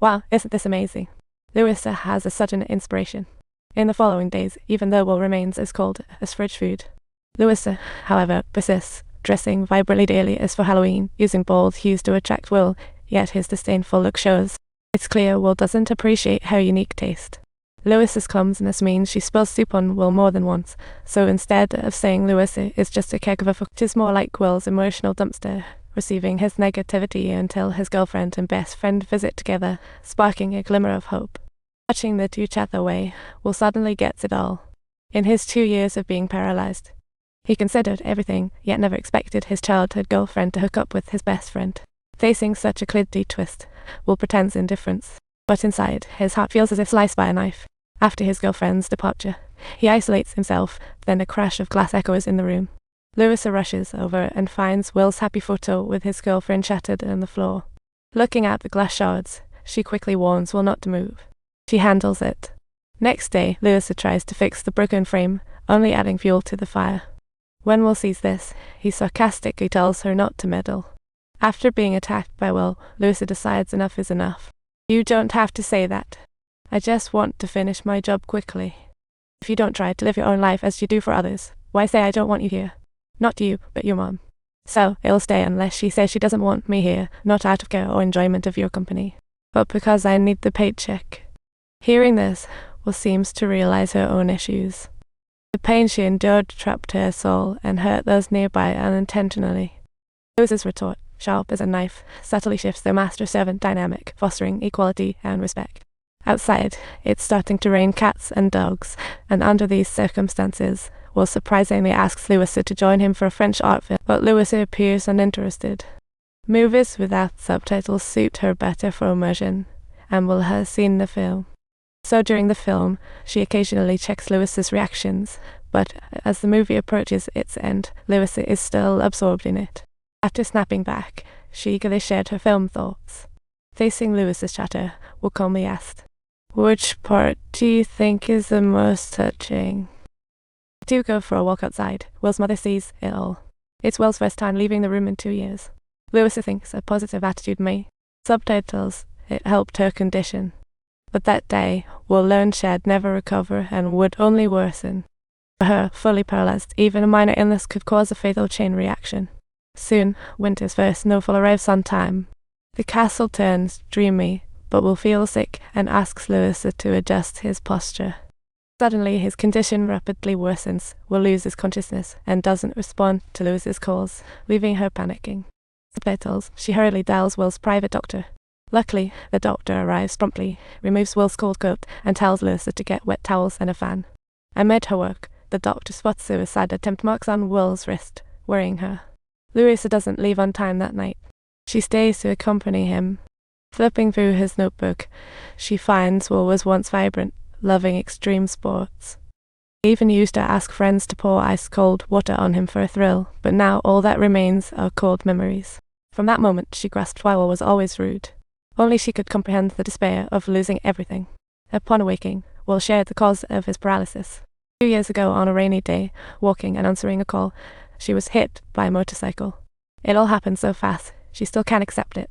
Wow, isn't this amazing? Louisa has a sudden inspiration. In the following days, even though Will remains as cold as fridge food, Louisa, however, persists, dressing vibrantly daily as for Halloween, using bold hues to attract Will, yet his disdainful look shows. It's clear Will doesn't appreciate her unique taste. Louisa's clumsiness means she spills soup on Will more than once, so instead of saying Louisa is just a caregiver for, it is more like Will's emotional dumpster, receiving his negativity until his girlfriend and best friend visit together, sparking a glimmer of hope. Watching the two chat away, Will suddenly gets it all. In his 2 years of being paralyzed, he considered everything, yet never expected his childhood girlfriend to hook up with his best friend. Facing such a cliddy twist, Will pretends indifference, but inside, his heart feels as if sliced by a knife. After his girlfriend's departure, he isolates himself, then a crash of glass echoes in the room. Louisa rushes over and finds Will's happy photo with his girlfriend shattered on the floor. Looking at the glass shards, she quickly warns Will not to move. She handles it. Next day, Louisa tries to fix the broken frame, only adding fuel to the fire. When Will sees this, he sarcastically tells her not to meddle. After being attacked by Will, Louisa decides enough is enough. You don't have to say that. I just want to finish my job quickly. If you don't try to live your own life as you do for others, why say I don't want you here? Not you, but your mom. So, it'll stay unless she says she doesn't want me here, not out of care or enjoyment of your company, but because I need the paycheck. Hearing this, Will seems to realize her own issues. The pain she endured trapped her soul and hurt those nearby unintentionally. Louisa's retort, sharp as a knife, subtly shifts their master-servant dynamic, fostering equality and respect. Outside, it's starting to rain cats and dogs, and under these circumstances, Will surprisingly asks Louisa to join him for a French art film, but Louisa appears uninterested. Movies without subtitles suit her better for immersion, and Will has seen the film. So during the film, she occasionally checks Louisa's reactions, but as the movie approaches its end, Louisa is still absorbed in it. After snapping back, she eagerly shared her film thoughts. Facing Louisa's chatter, Will calmly asked, "Which part do you think is the most touching?" The two go for a walk outside. Will's mother sees it all. It's Will's first time leaving the room in 2 years. Louisa thinks a positive attitude may. Subtitles, it helped her condition. But that day, Will learned she'd never recover and would only worsen. For her, fully paralyzed, even a minor illness could cause a fatal chain reaction. Soon, winter's first snowfall arrives on time. The castle turns dreamy, but Will feel sick and asks Louisa to adjust his posture. Suddenly, his condition rapidly worsens. Will loses consciousness and doesn't respond to Louisa's calls, leaving her panicking. Subtitles, she hurriedly dials Will's private doctor. Luckily, the doctor arrives promptly, removes Will's cold coat, and tells Louisa to get wet towels and a fan. Amid her work, the doctor spots suicide attempt marks on Will's wrist, worrying her. Louisa doesn't leave on time that night. She stays to accompany him. Flipping through his notebook, she finds Will was once vibrant, loving extreme sports. He even used to ask friends to pour ice-cold water on him for a thrill, but now all that remains are cold memories. From that moment, she grasped why Will was always rude. Only she could comprehend the despair of losing everything. Upon awaking, Will shared the cause of his paralysis. 2 years ago, on a rainy day, walking and answering a call, she was hit by a motorcycle. It all happened so fast, she still can't accept it.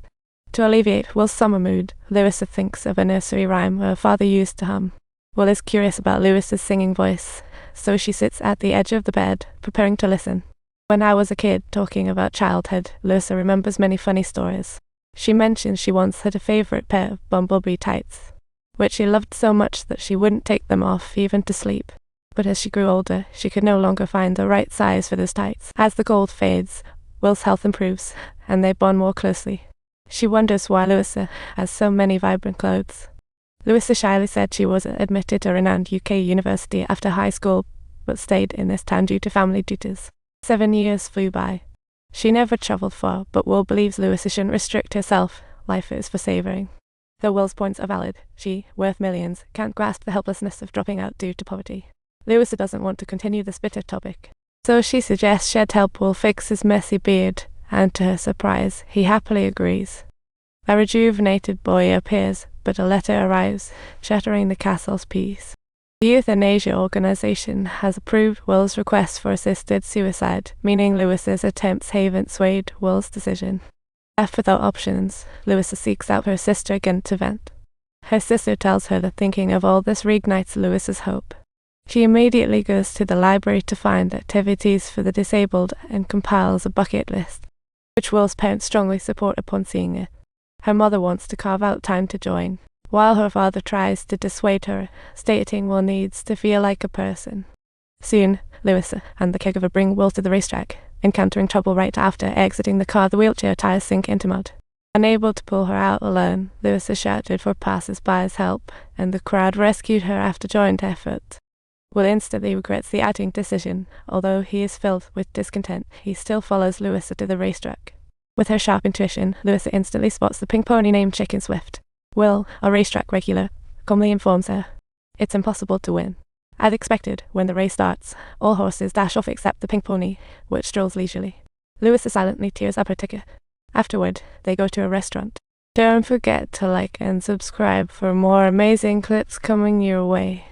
To alleviate Will's summer mood, Louisa thinks of a nursery rhyme her father used to hum. Will is curious about Louisa's singing voice, so she sits at the edge of the bed, preparing to listen. When I was a kid, talking about childhood, Louisa remembers many funny stories. She mentions she once had a favourite pair of bumblebee tights, which she loved so much that she wouldn't take them off even to sleep. But as she grew older, she could no longer find the right size for those tights. As the cold fades, Will's health improves, and they bond more closely. She wonders why Louisa has so many vibrant clothes. Louisa shyly said she was admitted to a renowned UK university after high school, but stayed in this town due to family duties. 7 years flew by. She never travelled far, but Will believes Louisa shouldn't restrict herself. Life is for savouring. Though Will's points are valid, she, worth millions, can't grasp the helplessness of dropping out due to poverty. Louisa doesn't want to continue this bitter topic, so she suggests she'd help Will fix his messy beard, and to her surprise, he happily agrees. A rejuvenated boy appears, but a letter arrives, shattering the castle's peace. The euthanasia organization has approved Will's request for assisted suicide, meaning Louisa's attempts haven't swayed Will's decision. Left without options, Louisa seeks out her sister again to vent. Her sister tells her that thinking of all this reignites Lewis's hope. She immediately goes to the library to find activities for the disabled and compiles a bucket list, which Will's parents strongly support upon seeing it. Her mother wants to carve out time to join, while her father tries to dissuade her, stating Will needs to feel like a person. Soon, Lewis and the caregiver bring Will to the racetrack, encountering trouble right after exiting the car. The wheelchair tires sink into mud. Unable to pull her out alone, Lewis shouted for passers-by's help, and the crowd rescued her after joint effort. Will instantly regrets the acting decision. Although he is filled with discontent, he still follows Lewis to the racetrack. With her sharp intuition, Lewis instantly spots the pink pony named Chicken Swift. Will, a racetrack regular, calmly informs her it's impossible to win. As expected, when the race starts, all horses dash off except the pink pony, which strolls leisurely. Lewis silently tears up her ticket. Afterward, they go to a restaurant. Don't forget to like and subscribe for more amazing clips coming your way.